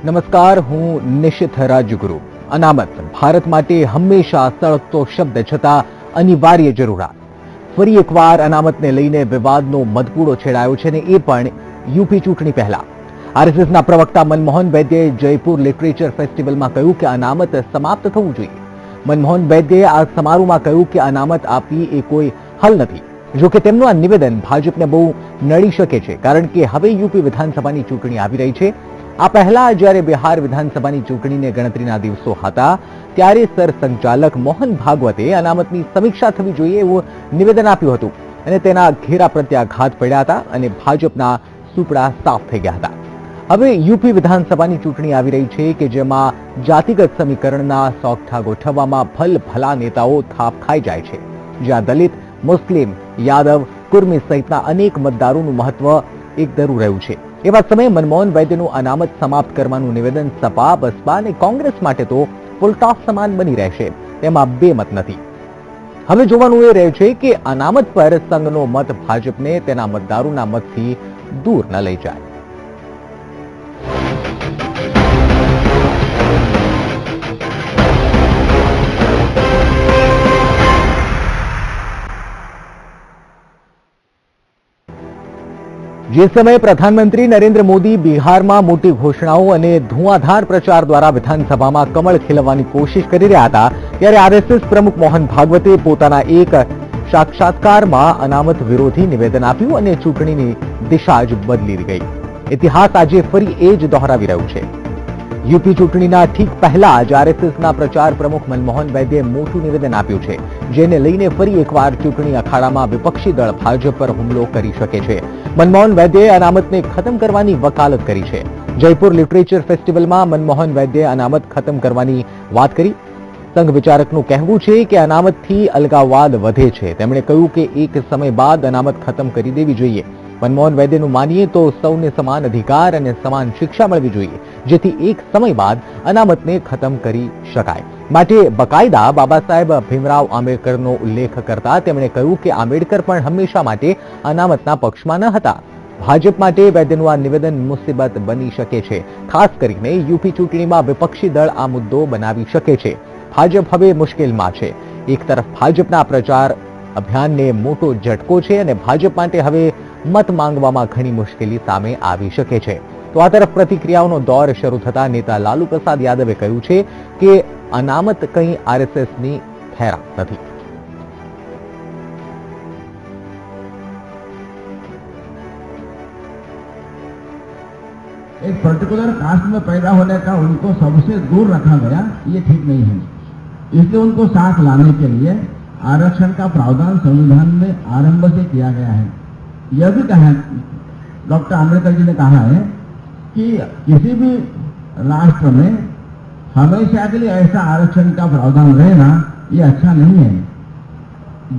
નમસ્કાર, હું નિશિત રાજગુરુ. અનામત ભારત માટે હંમેશા સળગતો શબ્દ છતાં અનિવાર્ય જરૂરિયાત. ફરી એકવાર અનામતને લઈને વિવાદનો મધપૂડો છેડાયો છે, ને એ પણ યુપી ચૂંટણી પહેલા. આરએસએસના પ્રવક્તા મનમોહન વૈદ્યએ જયપુર લિટરેચર ફેસ્ટિવલમાં કહ્યું કે અનામત સમાપ્ત થવું જોઈએ. મનમોહન વૈદ્યએ આ સમારોહમાં કહ્યું કે અનામત આપવી એ કોઈ હલ નથી. જોકે તેમનું આ નિવેદન ભાજપને બહુ નડી શકે છે, કારણ કે હવે યુપી વિધાનસભાની ચૂંટણી આવી રહી છે. આ પહેલા જ્યારે બિહાર વિધાનસભાની ચૂંટણીને ગણતરીના દિવસો હતા, ત્યારે સરસંઘચાલક મોહન ભાગવતે અનામતની સમીક્ષા થવી જોઈએ એવું નિવેદન આપ્યું હતું, અને તેના ઘેરા પ્રત્યાઘાત પડ્યા હતા અને ભાજપના સુપડા સાફ થઈ ગયા હતા. હવે યુપી વિધાનસભાની ચૂંટણી આવી રહી છે કે જેમાં જાતિગત સમીકરણના સોગઠા ગોઠવવામાં ભલભલા નેતાઓ થાપ ખાઈ જાય છે. જ્યાં દલિત, મુસ્લિમ, યાદવ, કુર્મી સહિતના અનેક મતદારોનું મહત્વ એકધરું રહ્યું છે. એવા સમયે મનમોહન વૈદ્યનું અનામત સમાપ્ત કરવાનું નિવેદન સપા, બસપા અને કોંગ્રેસ માટે તો ફૂલટોસ સમાન બની રહેશે, તેમાં બે મત નથી. હવે જોવાનું એ રહે છે કે અનામત પર સંઘનો મત ભાજપને તેના મતદારોના મતથી દૂર ન લઈ જાય. જે સમયે પ્રધાનમંત્રી નરેન્દ્ર મોદી બિહારમાં મોટી ઘોષણાઓ અને ધુઆંધાર પ્રચાર દ્વારા વિધાનસભામાં કમળ ખીલવવાની કોશિશ કરી રહ્યા હતા, ત્યારે આરએસએસ પ્રમુખ મોહન ભાગવતે પોતાના એક સાક્ષાત્કારમાં અનામત વિરોધી નિવેદન આપ્યું અને ચૂંટણીની દિશા જ બદલી ગઈ. ઇતિહાસ આજે ફરી એ જ દોહરાવી રહ્યું છે. યુપી ચૂંટણીના ઠીક પહેલા જ આરએસએસના પ્રચાર પ્રમુખ મનમોહન વૈદ્યએ મોટું નિવેદન આપ્યું છે, જેને લઈને ફરી એકવાર ચૂંટણી અખાડામાં વિપક્ષી દળ ભાજપ પર હુમલો કરી શકે છે. મનમોહન વૈદ્યએ અનામતને ખતમ કરવાની વકાલત કરી છે. જયપુર લિટરેચર ફેસ્ટિવલમાં મનમોહન વૈદ્યએ અનામત ખતમ કરવાની વાત કરી. સંઘ વિચારકનું કહેવું છે કે અનામતથી અલગાવવાદ વધે છે. તેમણે કહ્યું કે એક સમય બાદ અનામત ખતમ કરી દેવી જોઈએ. મનમોહન વૈદ્યનું માનીએ તો સૌને સમાન અધિકાર અને સમાન શિક્ષા મળવી જોઈએ, જેથી એક સમય બાદ અનામતને ખતમ કરી શકાય. માટે બકાયદા બાબા સાહેબ ભીમરાવ આંબેડકરનો ઉલ્લેખ કરતા તેમણે કહ્યું કે આંબેડકર પણ હંમેશા માટે અનામતના પક્ષમાં ન હતા. ભાજપ માટે વૈદ્યનું આ નિવેદન મુસીબત બની શકે છે. ખાસ કરીને યુપી ચૂંટણીમાં વિપક્ષી દળ આ મુદ્દો બનાવી શકે છે. ભાજપ હવે મુશ્કેલમાં છે. એક તરફ ભાજપના પ્રચાર અભિયાનને મોટો ઝટકો છે અને ભાજપ માટે હવે મત માંગવામાં ઘણી મુશ્કેલી સામે આવી શકે છે. તો આ તરફ પ્રતિક્રિયાઓનો દોર શરૂ થતા નેતા લાલુ પ્રસાદ યાદવે કહ્યું છે કે અનામત કંઈ આરએસએસની ખેરાત નથી. एक पर्टिकुलर कास्ट में पैदा होने का उनको सबसे दूर रखा गया, ये ठीक नहीं है. इसलिए उनको साथ लाने के लिए आरक्षण का प्रावधान संविधान में आरंभ से किया गया है. यह भी कहा डॉक्टर आम्बेडकर जी ने कहा है कि किसी भी राष्ट्र में हमेशा के लिए ऐसा आरक्षण का प्रावधान रहना ये अच्छा नहीं है.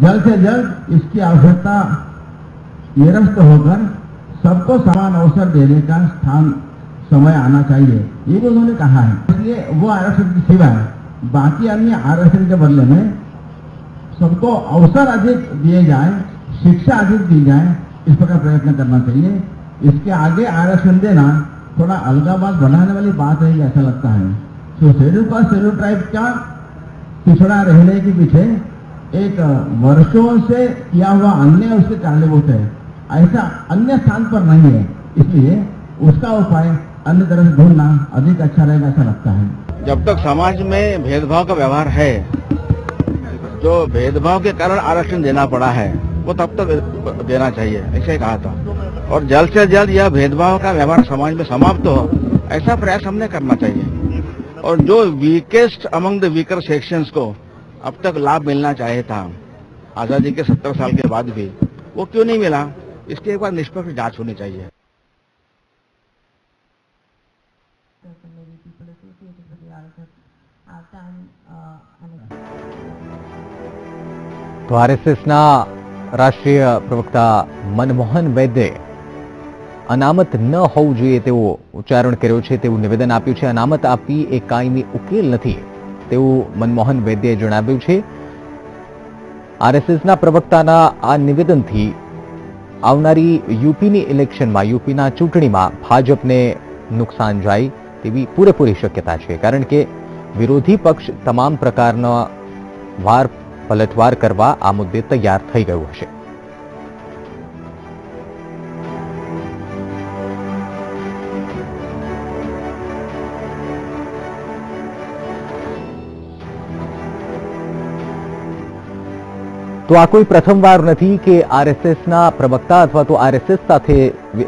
जल्द से जल्द इसकी आवश्यकता निरस्त होकर सबको समान अवसर देने का स्थान समय आना चाहिए, ये भी उन्होंने कहा है. इसलिए वो आरक्षण के सिवाय बाकी अन्य आरक्षण के बदले में सबको अवसर अधिक दिए जाए, शिक्षा अधिक दी जाए, इस प्रकार प्रयत्न करना चाहिए. इसके आगे आरक्षण देना थोड़ा अलगाववाद बढ़ाने वाली बात है, ऐसा लगता है. तो शेड्यूल कास्ट शेड्यूल ट्राइब का पिछड़ा रहने के पीछे एक वर्षों से किया हुआ अन्य उसके कारणीभूत है. ऐसा अन्य स्थान पर नहीं है, इसलिए उसका उपाय अन्य तरह से ढूंढना अधिक अच्छा रहेगा, ऐसा लगता है. जब तक समाज में भेदभाव का व्यवहार है, जो भेदभाव के कारण आरक्षण देना पड़ा है, वो तब तक देना चाहिए, ऐसे कहा था. और जल्द से जल्द यह भेदभाव का व्यवहार समाज में समाप्त हो, ऐसा प्रयास हमने करना चाहिए. और जो weakest among the weaker sections को अब तक लाभ मिलना चाहिए था आजादी के 70 साल के बाद भी, वो क्यों नहीं मिला, इसकी एक बार निष्पक्ष जांच होनी चाहिए. તો આરએસએસના રાષ્ટ્રીય પ્રવક્તા મનમોહન વૈદ્યે અનામત ન હોવું જોઈએ તેવો ઉચ્ચારણ કર્યો છે, તેવું નિવેદન આપ્યું છે. અનામત આપવી એ કાયમી ઉકેલ નથી તેવું મનમોહન વૈદ્યએ જણાવ્યું છે. આરએસએસના પ્રવક્તાના આ નિવેદનથી આવનારી યુપીની ઇલેક્શનમાં, યુપીના ચૂંટણીમાં ભાજપને નુકસાન જાય તેવી પૂરેપૂરી શક્યતા છે, કારણ કે વિરોધી પક્ષ તમામ પ્રકારના વાર પલટવાર કરવા આ મુદ્દે તૈયાર થઈ ગયું હશે. તો આ કોઈ પ્રથમવાર નથી કે આરએસએસના પ્રવક્તા અથવા તો આરએસએસ સાથે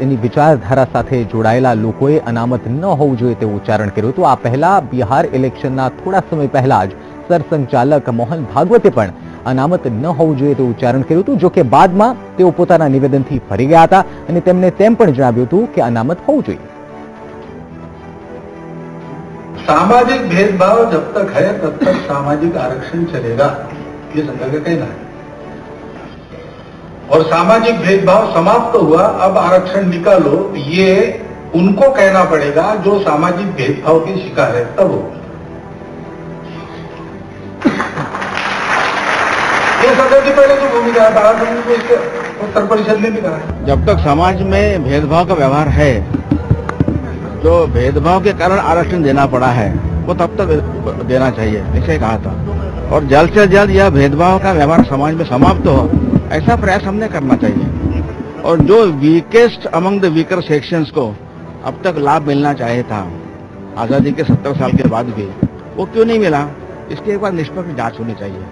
એની વિચારધારા સાથે જોડાયેલા લોકોએ અનામત ન હોવું જોઈએ તેવું ઉચ્ચારણ કર્યું હતું. આ પહેલા બિહાર ઇલેક્શનના થોડા સમય પહેલા જ સરસંઘચાલક મોહન ભાગવતે પણ અનામત ન હોવું જોઈએ તેવું ઉચ્ચારણ કર્યું હતું. જો કે બાદમાં તેઓ પોતાના નિવેદનથી ફરી ગયા હતા અને તેમણે તેમ પણ જણાવ્યું હતું કે અનામત હોવું જોઈએ. सामाजिक भेदभाव जब तक है तब तक सामाजिक आरक्षण चलेगा, ये संघ का कहना है. और सामाजिक भेदभाव समाप्त हुआ, अब आरक्षण निकालो, ये उनको कहना पड़ेगा जो सामाजिक भेदभाव के शिकार है, तब हो. ये सरकार की पहले जो भूमिका है, बाला समूह को इसके उत्तर परिषद में भी कहा है. जब तक समाज में भेदभाव का व्यवहार है, जो भेदभाव के कारण आरक्षण देना पड़ा है, वो तब तक देना चाहिए, ऐसे कहा था. और जल्द से जल्द यह भेदभाव का व्यवहार समाज में समाप्त हो, ऐसा प्रयास हमने करना चाहिए. और जो weakest among the weaker sections को अब तक लाभ मिलना चाहिए था आजादी के 70 साल के बाद भी, वो क्यों नहीं मिला, इसकी एक बार निष्पक्ष जांच होनी चाहिए.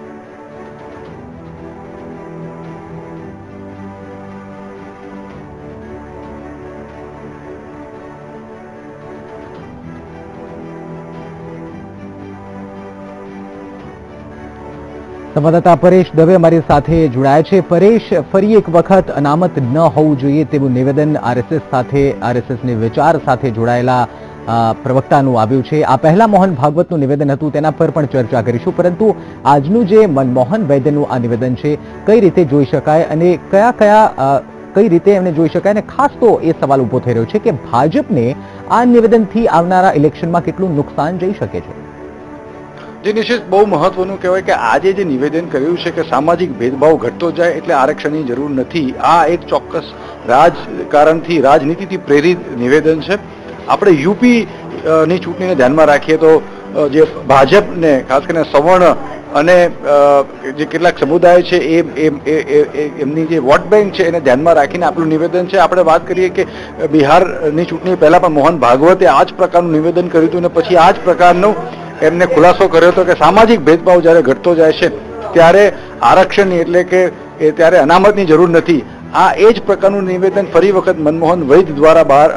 સંવાદદાતા પરેશ દવે અમારી સાથે જોડાયા છે. પરેશ, ફરી એક વખત અનામત ન હોવું જોઈએ તેવું નિવેદન આરએસએસની વિચાર સાથે જોડાયેલા પ્રવક્તાનું આવ્યું છે. આ પહેલા મોહન ભાગવતનું નિવેદન હતું, તેના પર પણ ચર્ચા કરીશું, પરંતુ આજનું જે મનમોહન વૈદ્યનું આ નિવેદન છે, કઈ રીતે જોઈ શકાય અને કઈ રીતે એમને જોઈ શકાય, અને ખાસ તો એ સવાલ ઉભો થઈ રહ્યો છે કે ભાજપને આ નિવેદનથી આવનારા ઇલેક્શનમાં કેટલું નુકસાન જઈ શકે છે. જે નિશ્ચિત બહુ મહત્વનું કહેવાય કે આજે જે નિવેદન કર્યું છે કે સામાજિક ભેદભાવ ઘટતો જાય એટલે આરક્ષણની જરૂર નથી, આ એક ચોક્કસ રાજકારણથી રાજનીતિથી પ્રેરિત નિવેદન છે. આપણે યુપી ની ચૂંટણીને ધ્યાનમાં રાખીએ તો જે ભાજપને ખાસ કરીને સવર્ણ અને જે કેટલાક સમુદાય છે એમની જે વોટ બેંક છે એને ધ્યાનમાં રાખીને આપણું નિવેદન છે. આપણે વાત કરીએ કે બિહારની ચૂંટણી પહેલા પણ મોહન ભાગવતે આ જ પ્રકારનું નિવેદન કર્યું હતું અને પછી આ જ પ્રકારનું એમને ખુલાસો કર્યો હતો કે સામાજિક ભેદભાવ જ્યારે ઘટતો જાય છે ત્યારે આરક્ષણની એટલે કે ત્યારે અનામતની જરૂર નથી. આ એ જ પ્રકારનું નિવેદન ફરી વખત મનમોહન વૈદ્ય દ્વારા બહાર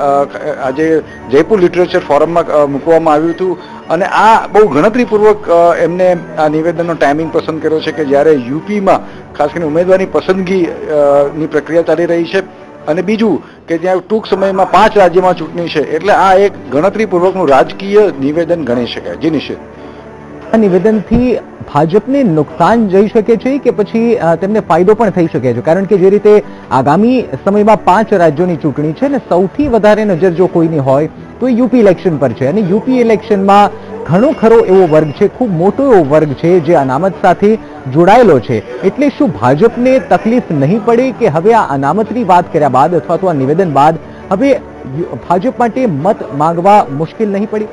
આજે જયપુર લિટરેચર ફોરમમાં મૂકવામાં આવ્યું હતું અને આ બહુ ગણતરીપૂર્વક એમને આ નિવેદનનો ટાઈમિંગ પસંદ કર્યો છે કે જ્યારે યુપીમાં ખાસ કરીને ઉમેદવારની પસંદગીની પ્રક્રિયા ચાલી રહી છે અને બીજું કે ત્યાં ટૂંક સમયમાં 5 રાજ્યમાં ચૂંટણી છે, એટલે આ એક ગણતરીપૂર્વકનું રાજકીય નિવેદન ગણી શકાય. જી નિશ્ચિત, આ નિવેદનથી ભાજપને નુકસાન જઈ શકે છે કે પછી તેમને ફાયદો પણ થઈ શકે છે, કારણ કે જે રીતે આગામી સમયમાં 5 રાજ્યોની ચૂંટણી છે ને સૌથી વધારે નજર જો કોઈની હોય તો એ યુપી ઇલેક્શન પર છે અને યુપી ઇલેક્શનમાં ઘણો ખરો એવો વર્ગ છે, ખૂબ મોટો એવો વર્ગ છે જે અનામત સાથે જોડાયેલો છે. એટલે શું ભાજપને તકલીફ નહીં પડે કે હવે આ અનામતની વાત કર્યા બાદ અથવા તો આ નિવેદન બાદ હવે ભાજપ માટે મત માંગવા મુશ્કેલ નહીં પડી?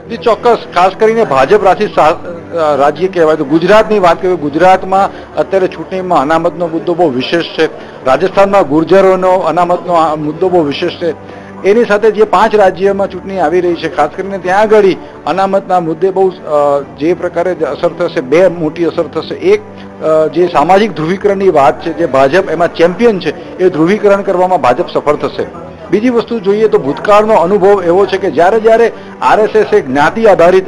જી ચોક્કસ, ખાસ કરીને ભાજપ રાજ્ય કહેવાય તો ગુજરાતની વાત કરીએ, ગુજરાતમાં અત્યારે ચૂંટણીમાં અનામતનો મુદ્દો બહુ વિશેષ છે. રાજસ્થાનમાં ગુર્જરોનો અનામતનો મુદ્દો બહુ વિશેષ છે. એની સાથે જે 5 રાજ્યમાં ચૂંટણી આવી રહી છે, ખાસ કરીને ત્યાં આગળ અનામતના મુદ્દે બહુ જે પ્રકારે અસર થશે, 2 મોટી અસર થશે. એક જે સામાજિક ધ્રુવીકરણની વાત છે, જે ભાજપ એમાં ચેમ્પિયન છે, એ ધ્રુવીકરણ કરવામાં ભાજપ સફળ થશે. બીજી વસ્તુ જોઈએ તો ભૂતકાળનો અનુભવ એવો છે કે જ્યારે આરએસએસ જ્ઞાતિ આધારિત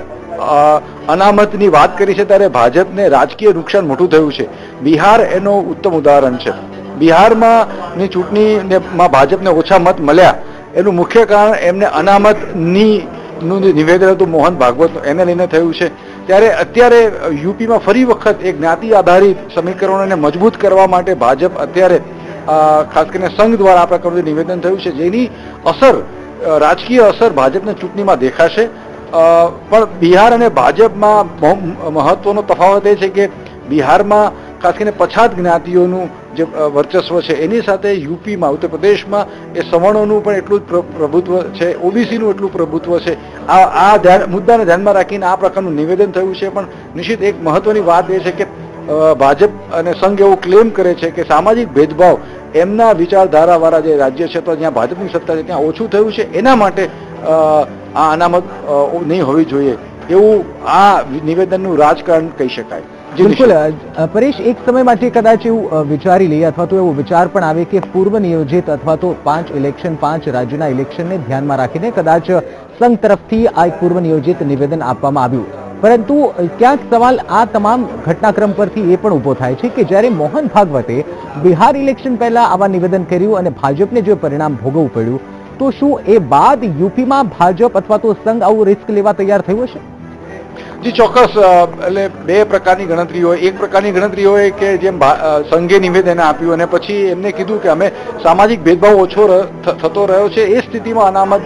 અનામતની વાત કરી છે ત્યારે ભાજપને રાજકીય નુકસાન મોટું થયું છે. બિહાર એનો ઉત્તમ ઉદાહરણ છે. બિહારની ચૂંટણીમાં ભાજપને ઓછા મત મળ્યા એનું મુખ્ય કારણ એમને અનામતનું નિવેદન હતું મોહન ભાગવતનું, એને લઈને થયું છે. ત્યારે અત્યારે યુપીમાં ફરી વખત એક જ્ઞાતિ આધારિત સમીકરણોને મજબૂત કરવા માટે ભાજપ અત્યારે ખાસ કરીને સંઘ દ્વારા આ પ્રકારનું નિવેદન થયું છે, જેની અસર રાજકીય અસર ભાજપની ચૂંટણીમાં દેખાશે. પણ બિહાર અને ભાજપમાં મહત્વનો તફાવત એ છે કે બિહારમાં ખાસ કરીને પછાત જ્ઞાતિઓનું જે વર્ચસ્વ છે એની સાથે યુપીમાં ઉત્તર પ્રદેશમાં એ સવર્ણોનું પણ એટલું જ પ્રભુત્વ છે, ઓબીસીનું એટલું પ્રભુત્વ છે. આ મુદ્દાને ધ્યાનમાં રાખીને આ પ્રકારનું નિવેદન થયું છે. પણ નિશ્ચિત એક મહત્વની વાત એ છે કે ભાજપ અને સંઘ એવું ક્લેમ કરે છે કે સામાજિક ભેદભાવ એમના વિચારધારાવાળા જે રાજ્ય છે તો જ્યાં ભાજપની સત્તા છે ત્યાં ઓછું થયું છે, એના માટે આ અનામત નહીં હોવી જોઈએ એવું આ નિવેદનનું રાજકારણ કહી શકાય. બિલકુલ પરેશ, એક સમય માટે કદાચ એવું વિચારી લઈએ અથવા તો એવો વિચાર પણ આવે કે પૂર્વ નિયોજિત અથવા તો 5 રાજ્યના ઇલેક્શનને ધ્યાનમાં રાખીને કદાચ સંઘ તરફથી આ એક પૂર્વ નિયોજિત નિવેદન આપવામાં આવ્યું. પરંતુ ક્યાંક સવાલ આ તમામ ઘટનાક્રમ પરથી એ પણ ઉભો થાય છે કે જ્યારે મોહન ભાગવતે બિહાર ઇલેક્શન પહેલા આવા નિવેદન કર્યું અને ભાજપને જે પરિણામ ભોગવવું પડ્યું, તો શું એ બાદ યુપીમાં ભાજપ અથવા તો સંઘ આવું રિસ્ક લેવા તૈયાર થયું હશે? જી ચોક્કસ. એટલે બે પ્રકારની ગણતરી હોય. એક પ્રકારની ગણતરી હોય કે જેમ સંઘે નિવેદન આપ્યું અને પછી એમને કીધું કે અમે સામાજિક ભેદભાવ ઓછો થતો રહ્યો છે, એ સ્થિતિમાં અનામત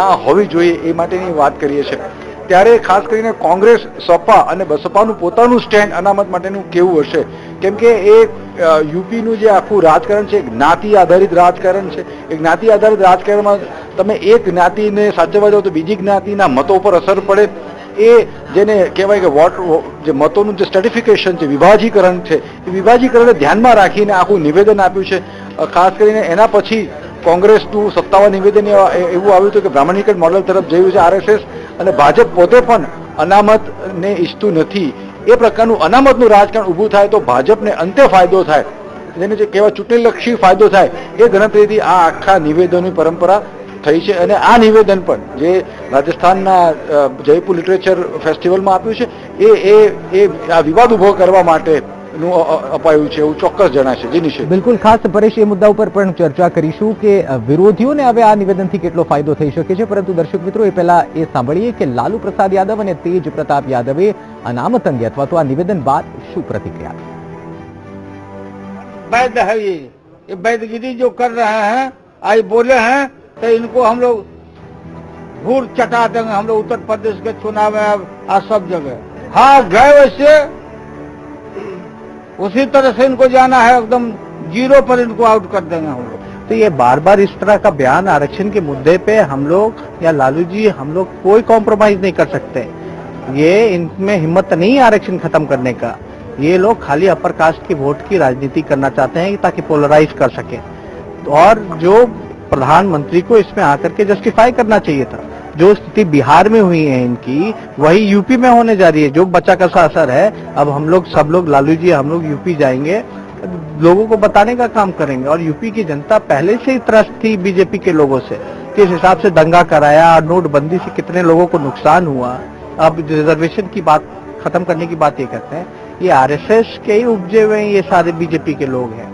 ના હોવી જોઈએ એ માટેની વાત કરીએ છીએ. ત્યારે ખાસ કરીને કોંગ્રેસ, સપા અને બસપાનું પોતાનું સ્ટેન્ડ અનામત માટેનું કેવું હશે? કેમ કે એ યુપીનું જે આખું રાજકારણ છે જ્ઞાતિ આધારિત રાજકારણ છે. એ જ્ઞાતિ આધારિત રાજકારણમાં તમે એક જ્ઞાતિને સાચવવા જાઓ તો બીજી જ્ઞાતિના મતો પર અસર પડે. એ જેને કહેવાય કે જે મતોનું જે સ્ટ્રેટિફિકેશન છે, વિભાજીકરણ છે, એ વિભાજીકરણને ધ્યાનમાં રાખીને આખું નિવેદન આપ્યું છે. ખાસ કરીને એના પછી કોંગ્રેસનું સત્તાવાર નિવેદન એવું આવ્યું હતું કે બ્રાહ્મણીકરણ મોડેલ તરફ જયું છે આરએસએસ, અને ભાજપ પોતે પણ અનામતને ઈચ્છતું નથી. એ પ્રકારનું અનામતનું રાજકારણ ઊભું થાય તો ભાજપને અંતે ફાયદો થાય, જેને જે કહેવાય ચૂંટણીલક્ષી ફાયદો થાય, એ ગણતરીથી આ આખા નિવેદનની પરંપરા થઈ છે. અને આ નિવેદન પણ જે રાજસ્થાનના જયપુર લિટરેચર ફેસ્ટિવલમાં આપ્યું છે એ આ વિવાદ ઉભો કરવા માટે અપાયું છે એવું ચોક્કસ જણાય છે. જી નિશ્ચિત. બિલકુલ. ખાસ પરેશ એ મુદ્દા ઉપર પણ ચર્ચા કરીશું કે વિરોધીઓને હવે આ નિવેદનથી કેટલો ફાયદો થઈ શકે છે. પરંતુ દર્શક મિત્રો, એ પહેલા એ સાંભળીએ કે લાલુ પ્રસાદ યાદવ અને તેજ પ્રતાપ યાદવે અનામત અંગે અથવા તો આ નિવેદન બાદ શું પ્રતિક્રિયા. वैध है ये वैधगिरी जो कर रहे हैं, आज बोले हैं तो इनको हम लोग घूर चटा देंगे. हम लोग उत्तर प्रदेश के चुनाव में आज सब जगह हाँ गए, वैसे उसी तरह से इनको जाना है, एकदम जीरो पर इनको आउट कर देंगे हम लोग. तो ये बार बार इस तरह का बयान आरक्षण के मुद्दे पे हम लोग या लालू जी हम लोग कोई कॉम्प्रोमाइज नहीं कर सकते. ये इनमें हिम्मत नहीं है आरक्षण खत्म करने का. ये लोग खाली अपर कास्ट की वोट की राजनीति करना चाहते हैं ताकि पोलराइज कर सके. और जो प्रधानमंत्री को इसमें आकर के जस्टिफाई करना चाहिए था. जो स्थिति बिहार में हुई है इनकी, वही यूपी में होने जा रही है. जो बच्चा का असर है, अब हम लोग सब लोग लालू जी हम लोग यूपी जाएंगे, लोगों को बताने का काम करेंगे. और यूपी की जनता पहले से ही त्रस्त थी बीजेपी के लोगों से, किस हिसाब से दंगा कराया, नोटबंदी से कितने लोगों को नुकसान हुआ. अब रिजर्वेशन की बात खत्म करने की बात ये करते हैं, ये आरएसएस के ही उपजे हुए हैं, ये सारे बीजेपी के लोग हैं.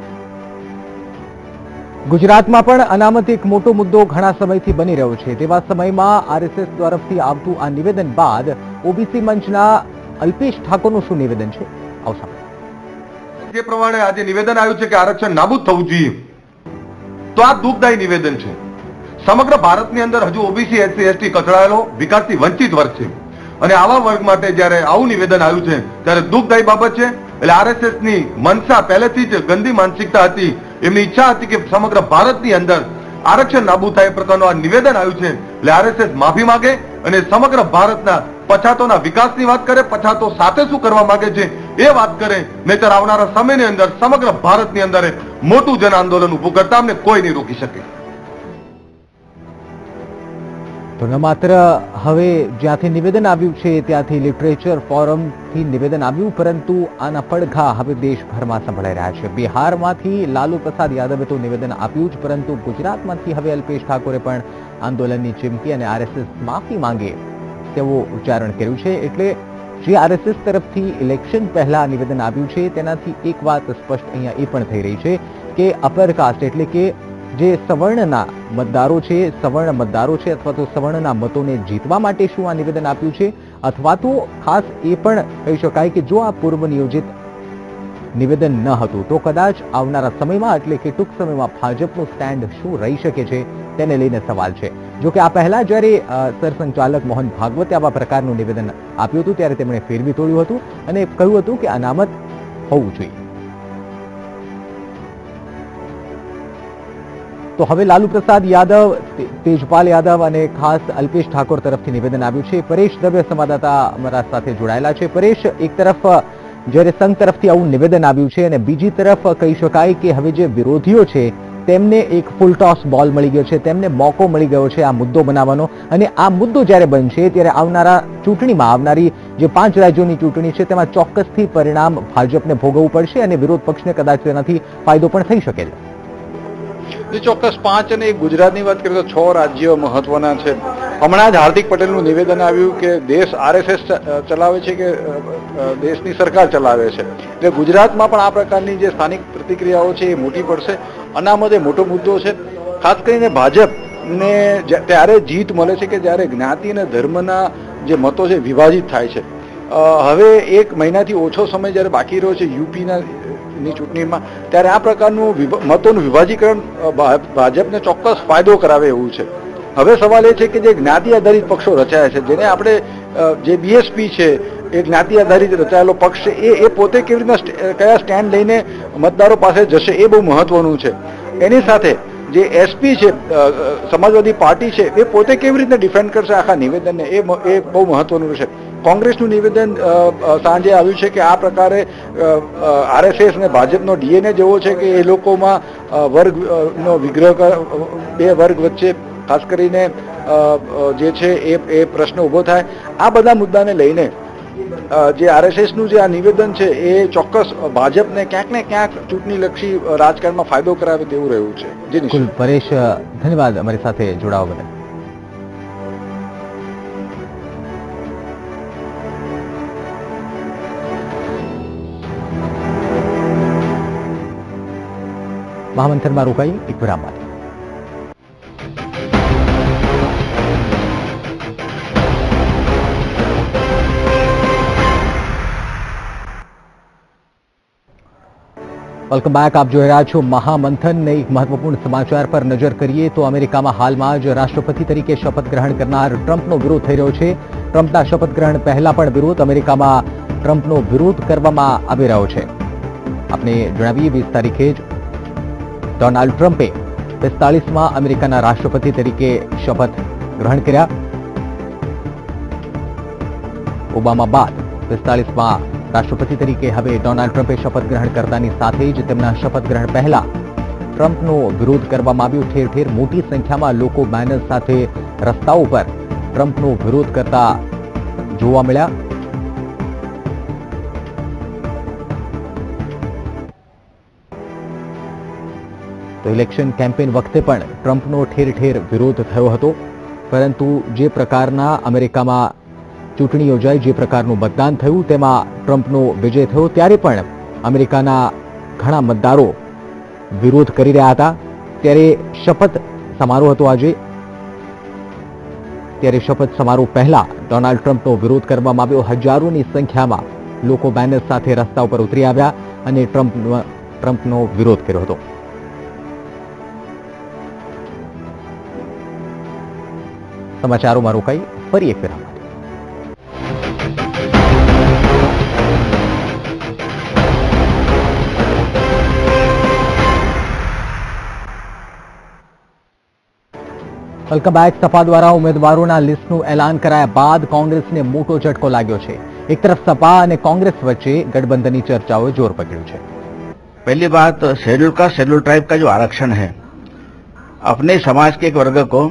ગુજરાતમાં પણ અનામત એક મોટો મુદ્દો ઘણા સમયથી બની રહ્યો છે. તેવા સમયમાં આરએસએસ તરફથી આવતું આ નિવેદન બાદ ઓબીસી મંચના અલ્પેશ ઠાકોરનું શું નિવેદન છે, આવો સાંભળો. જે પ્રમાણે આજે નિવેદન આવ્યું છે કે આરક્ષણ નાબૂદ થવું જોઈએ, તો આ દુઃખદાયી નિવેદન છે. સમગ્ર ભારતની અંદર હજુ ઓબીસી, એસસી, એસટી કચડાયેલો વિકાસથી વંચિત વર્ગ છે, અને આવા વર્ગ માટે જયારે આવું નિવેદન આવ્યું છે ત્યારે દુઃખદાયી બાબત છે. એટલે આરએસએસ ની મનસા પહેલેથી જ ગંદી માનસિકતા હતી. એમની ઈચ્છા હતી કે સમગ્ર ભારતની અંદર આરક્ષણ નાબૂદ થાય એ પ્રકારનું આ નિવેદન આવ્યું છે. એટલે આરએસએસ માફી માંગે અને સમગ્ર ભારતના પછાતોના વિકાસની વાત કરે, પછાતો સાથે શું કરવા માંગે છે એ વાત કરે. નહીતર આવનારા સમયની અંદર સમગ્ર ભારતની અંદર મોટું જન આંદોલન ઉભું કરતા અમને કોઈ નહીં રોકી શકે. તો ન માત્ર હવે જ્યાંથી નિવેદન આવ્યું છે ત્યાંથી લિટરેચર ફોરમથી નિવેદન આવ્યું, પરંતુ આના પડઘા હવે દેશભરમાં સંભળાઈ રહ્યા છે. બિહારમાંથી લાલુ પ્રસાદ યાદવે તો નિવેદન આપ્યું જ, પરંતુ ગુજરાતમાંથી હવે અલ્પેશ ઠાકોરે પણ આંદોલનની ચીમકી અને આરએસએસ માફી માંગે તેવું ઉચ્ચારણ કર્યું છે. એટલે જે આરએસએસ તરફથી ઇલેક્શન પહેલા નિવેદન આવ્યું છે તેનાથી એક વાત સ્પષ્ટ અહીંયા એ પણ થઈ રહી છે કે અપર કાસ્ટ એટલે કે જે સવર્ણના મતદારો છે, સવર્ણ મતદારો છે અથવા તો સવર્ણના મતોને જીતવા માટે શું આ નિવેદન આપ્યું છે, અથવા તો ખાસ એ પણ કહી શકાય કે જો આ પૂર્વ નિયોજિત નિવેદન ન હતું તો કદાચ આવનારા સમયમાં એટલે કે ટૂંક સમયમાં ભાજપનું સ્ટેન્ડ શું રહી શકે છે તેને લઈને સવાલ છે. જો કે આ પહેલા જ્યારે સરસંઘચાલક મોહન ભાગવતે આવા પ્રકારનું નિવેદન આપ્યું હતું ત્યારે તેમણે ફેરવી તોડ્યું હતું અને કહ્યું હતું કે અનામત હોવું જોઈએ. તો હવે લાલુ પ્રસાદ યાદવ, તેજપાલ યાદવ અને ખાસ અલ્પેશ ઠાકોર તરફથી નિવેદન આવ્યું છે. પરેશ દવે સંવાદદાતા અમારા સાથે જોડાયેલા છે. પરેશ, એક તરફ જ્યારે સંઘ તરફથી આવું નિવેદન આવ્યું છે અને બીજી તરફ કહી શકાય કે હવે જે વિરોધીઓ છે તેમને એક ફૂલ ટોસ બોલ મળી ગયો છે, તેમને મોકો મળી ગયો છે આ મુદ્દો બનાવવાનો. અને આ મુદ્દો જ્યારે બનશે ત્યારે આવનારા ચૂંટણીમાં, આવનારી જે 5 રાજ્યોની ચૂંટણી છે તેમાં ચોક્કસથી પરિણામ ભાજપને ભોગવવું પડશે અને વિરોધ પક્ષને કદાચ તેનાથી ફાયદો પણ થઈ શકે છે. ચોક્કસ 5 અને ગુજરાતની વાત કરીએ તો 6 રાજ્યો મહત્વના છે. હમણાં જ હાર્દિક પટેલનું નિવેદન આવ્યું કે દેશ RSS ચલાવે છે કે દેશની સરકાર ચલાવે છે. એટલે ગુજરાતમાં પણ આ પ્રકારની જે સ્થાનિક પ્રતિક્રિયાઓ છે એ મોટી પડશે. અનામત એ મોટો મુદ્દો છે. ખાસ કરીને ભાજપને ત્યારે જીત મળે છે કે જ્યારે જ્ઞાતિ અને ધર્મના જે મતો છે વિભાજિત થાય છે. હવે 1 મહિનાથી ઓછો સમય જ્યારે બાકી રહ્યો છે યુપીની ચૂંટણીમાં, ત્યારે આ પ્રકારનું મતોનું વિભાજીકરણ ભાજપને ચોક્કસ ફાયદો કરાવે એવું છે. હવે સવાલ એ છે કે જે જ્ઞાતિ આધારિત પક્ષો રચાયા છે, જેને આપણે જે BSP છે એ જ્ઞાતિ આધારિત રચાયેલો પક્ષ છે, એ પોતે કેવી રીતના કયા સ્ટેન્ડ લઈને મતદારો પાસે જશે એ બહુ મહત્વનું છે. એની સાથે જે SP છે, સમાજવાદી પાર્ટી છે, એ પોતે કેવી રીતે ડિફેન્ડ કરશે આખા નિવેદનને, એ બહુ મહત્વનું છે. કોંગ્રેસનું નિવેદન સાંજે આવ્યું છે કે આ પ્રકારે RSS અને ભાજપનો DNA જેવો છે કે એ લોકોમાં વર્ગનો વિગ્રહ, 2 વર્ગ વચ્ચે ખાસ કરીને જે છે એ પ્રશ્ન ઊભો થાય. આ બધા મુદ્દાને લઈને જે RSSનું જે આ નિવેદન છે એ ચોક્કસ ભાજપને ક્યાંક ને ક્યાંક ચૂંટણીલક્ષી રાજકારણમાં ફાયદો કરાવે તેવું રહ્યું છે. જી બિલકુલ પરેશ, ધન્યવાદ અમારી સાથે જોડાવા બદલ. મહામંથનમાં રોકાઈ એક વિરામ બાદ. Welcome back. આપ જોઈ રહ્યા છો મહામંથન. એક મહત્વપૂર્ણ સમાચાર પર નજર કરીએ તો અમેરિકામાં હાલમાં જ રાષ્ટ્રપતિ તરીકે શપથ ગ્રહણ કરનાર ટ્રમ્પનો વિરોધ થઈ રહ્યો છે. ટ્રમ્પના શપથ ગ્રહણ પહેલા પણ વિરોધ અમેરિકામાં ટ્રમ્પનો વિરોધ કરવામાં આવી રહ્યો છે. આપને જણાવીએ 20 તારીખે જ ડોનાલ્ડ ટ્રમ્પે 45માં અમેરિકાના રાષ્ટ્રપતિ તરીકે શપથ ગ્રહણ કર્યા. ઓબામા બાદ 45માં રાષ્ટ્રપતિ તરીકે હવે ડોનાલ્ડ ટ્રમ્પે શપથ ગ્રહણ કરતાની સાથે જ તેમના શપથ ગ્રહણ પહેલા ટ્રમ્પનો વિરોધ કરવામાં આવ્યો. ઠેર ઠેર મોટી સંખ્યામાં લોકો બેનર સાથે રસ્તાઓ પર ટ્રમ્પનો વિરોધ કરતા જોવા મળ્યા. તો ઇલેક્શન કેમ્પેન વખતે પણ ટ્રમ્પનો ઠેર ઠેર વિરોધ થયો હતો. પરંતુ જે પ્રકારના અમેરિકામાં ચૂંટણી યોજાઈ, જે પ્રકારનું મતદાન થયું તેમાં ટ્રમ્પનો વિજય થયો, ત્યારે પણ અમેરિકાના ઘણા મતદારો વિરોધ કરી રહ્યા હતા. ત્યારે શપથ સમારોહ હતો આજે. ત્યારે શપથ સમારોહ પહેલા ડોનાલ્ડ ટ્રમ્પનો વિરોધ કરવામાં આવ્યો. હજારોની સંખ્યામાં લોકો બેનર સાથે રસ્તા ઉપર ઉતરી આવ્યા અને ટ્રમ્પનો વિરોધ કર્યો હતો. સમાચારોમાં રોકાઈ ફરી એક વિરામ. Welcome back. સપા દ્વારા ઉમેદવારોના લિસ્ટનું એલાન કરાયા બાદ કોંગ્રેસને મોટો ઝટકો લાગ્યો છે. એક તરફ સપા અને કોંગ્રેસ વચ્ચે गठबंधन चर्चाओं जोर पकड़ू है. पहली बात, शेड्यूल कास्ट शेड्यूल ट्राइब का जो आरक्षण है, अपने समाज के एक वर्ग को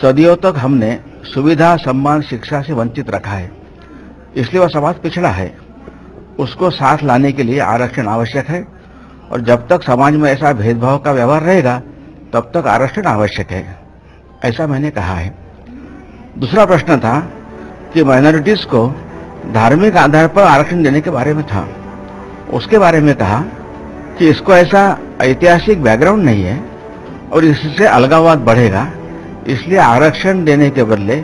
सदियों तक हमने सुविधा, सम्मान, शिक्षा से वंचित रखा है, इसलिए वह समाज पिछड़ा है. उसको साथ लाने के लिए आरक्षण आवश्यक है और जब तक समाज में ऐसा भेदभाव का व्यवहार रहेगा तब तक आरक्षण आवश्यक है, ऐसा मैंने कहा है. दूसरा प्रश्न था कि माइनॉरिटीज को धार्मिक आधार पर आरक्षण देने के बारे में था. उसके बारे में कहा कि इसको ऐसा ऐतिहासिक बैकग्राउंड नहीं है और इससे अलगाववाद बढ़ेगा, इसलिए आरक्षण देने के बदले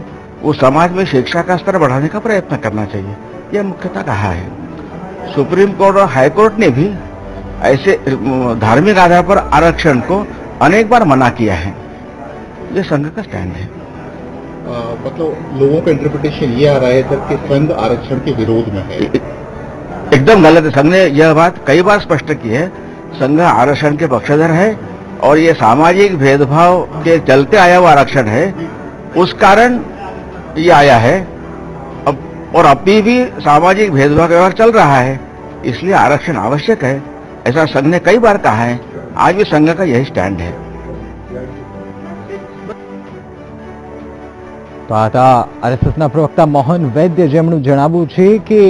वो समाज में शिक्षा का स्तर बढ़ाने का प्रयत्न करना चाहिए, यह मुख्यतः कहा है. सुप्रीम कोर्ट और हाई कोर्ट ने भी ऐसे धार्मिक आधार पर आरक्षण को अनेक बार मना किया है. ये संघ का स्टैंड है. मतलब लोगों का इंटरप्रिटेशन ये आ रहा है सर कि संघ आरक्षण के विरोध में है. एकदम गलत है. संघ ने यह बात कई बार स्पष्ट की है. संघ आरक्षण के पक्षधर है और ये सामाजिक भेदभाव के चलते आया हुआ आरक्षण है, उस कारण ये आया है। और अभी भी सामाजिक भेदभाव का व्यवहार चल रहा है, इसलिए आरक्षण आवश्यक है, ऐसा संघ ने कई बार कहा है। आज भी संघ का यही स्टैंड है। તો આ આરએસએસના પ્રવક્તા મોહન વૈદ્ય જેમનું જણાવવું છે કે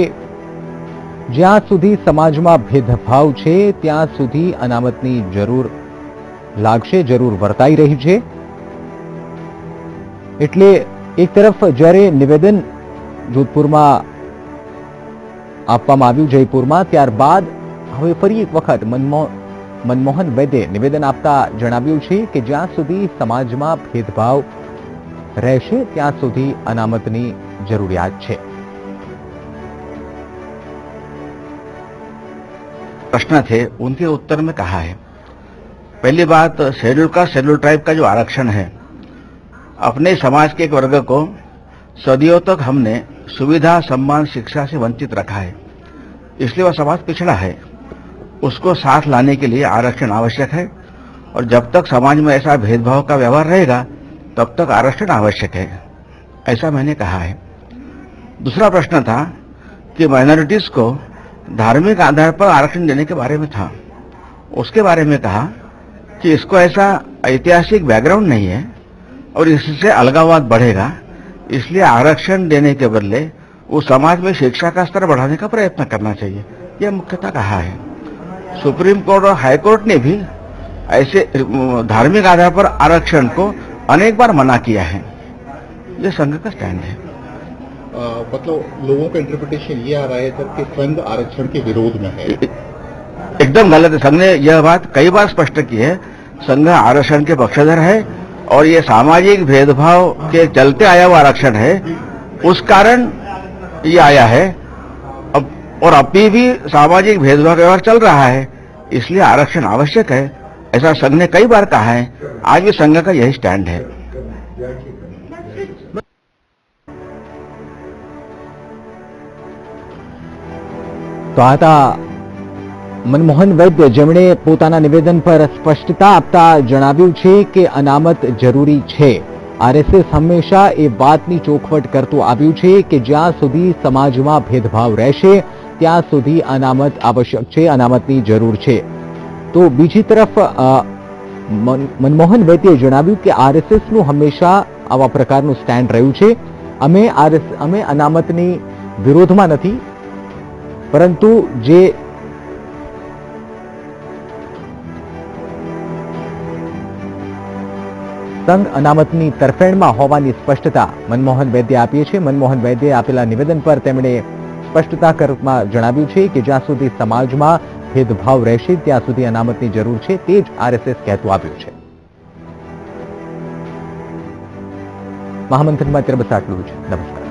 જ્યાં સુધી સમાજમાં ભેદભાવ છે ત્યાં સુધી અનામતની જરૂર લાગશે, જરૂર વર્તાઈ રહી છે। એટલે એક તરફ જ્યારે નિવેદન જોધપુરમાં આપવામાં આવ્યું જયપુરમાં, ત્યારબાદ હવે ફરી એક વખત મનમોહન વૈદ્યે નિવેદન આપતા જણાવ્યું છે કે જ્યાં સુધી સમાજમાં ભેદભાવ રહેશે ત્યાં સુધી અનામતની જરૂરિયાત છે। प्रश्न थे, उनके उत्तर में कहा है। पहली बात, शेड्यूल कास्ट शेड्यूल ट्राइब का जो आरक्षण है, अपने समाज के एक वर्ग को सदियों तक हमने सुविधा, सम्मान, शिक्षा से वंचित रखा है, इसलिए वह समाज पिछड़ा है। उसको साथ लाने के लिए आरक्षण आवश्यक है, और जब तक समाज में ऐसा भेदभाव का व्यवहार रहेगा तब तक आरक्षण आवश्यक है, ऐसा मैंने कहा है। दूसरा प्रश्न था कि माइनॉरिटीज को धार्मिक आधार पर आरक्षण देने के बारे में था। उसके बारे में कहा कि इसको ऐसा ऐतिहासिक बैकग्राउंड नहीं है और इससे अलगाववाद बढ़ेगा, इसलिए आरक्षण देने के बदले वो समाज में शिक्षा का स्तर बढ़ाने का प्रयत्न करना चाहिए, यह मुख्यतः कहा है। सुप्रीम कोर्ट और हाई कोर्ट ने भी ऐसे धार्मिक आधार पर आरक्षण को अनेक बार मना किया है। यह संघ का स्टैंड है। मतलब लोगों का इंटरप्रिटेशन ये आ रहा है सर कि संघ आरक्षण के विरोध में है। एकदम गलत है। संघ ने यह बात कई बार स्पष्ट की है। संघ आरक्षण के पक्षधर है और ये सामाजिक भेदभाव के चलते आया हुआ आरक्षण है, उस कारण ये आया है। और अभी भी सामाजिक भेदभाव का व्यवहार चल रहा है, इसलिए आरक्षण आवश्यक है, ऐसा संघ ने कई बार कहा है। आज भी संघ का यही स्टैंड है। તો આ હતા મનમોહન વૈદ્ય, જેમણે પોતાના નિવેદન પર સ્પષ્ટતા આપતા જણાવ્યું છે કે અનામત જરૂરી છે। આરએસએસ હંમેશા એ વાતની ચોખવટ કરતું આવ્યું છે કે જ્યાં સુધી સમાજમાં ભેદભાવ રહેશે ત્યાં સુધી અનામત આવશ્યક છે, અનામતની જરૂર છે। તો બીજી તરફ મનમોહન વૈદ્યે જણાવ્યું કે આરએસએસનું હંમેશા આવા પ્રકારનું સ્ટેન્ડ રહ્યું છે। અમે અનામતની વિરોધમાં નથી, પરંતુ જે સંઘ અનામતની તરફેણમાં હોવાની સ્પષ્ટતા મનમોહન વૈદ્યે આપી છે। મનમોહન વૈદ્યે આપેલા નિવેદન પર તેમણે સ્પષ્ટતા કરવામાં જણાવ્યું છે કે જ્યાં સુધી સમાજમાં ભેદભાવ રહેશે ત્યાં સુધી અનામતની જરૂર છે, તે જ આરએસએસ કહેતું આવ્યું છે। મહામંથનમાં અત્યારે બસ આટલું જ। નમસ્કાર।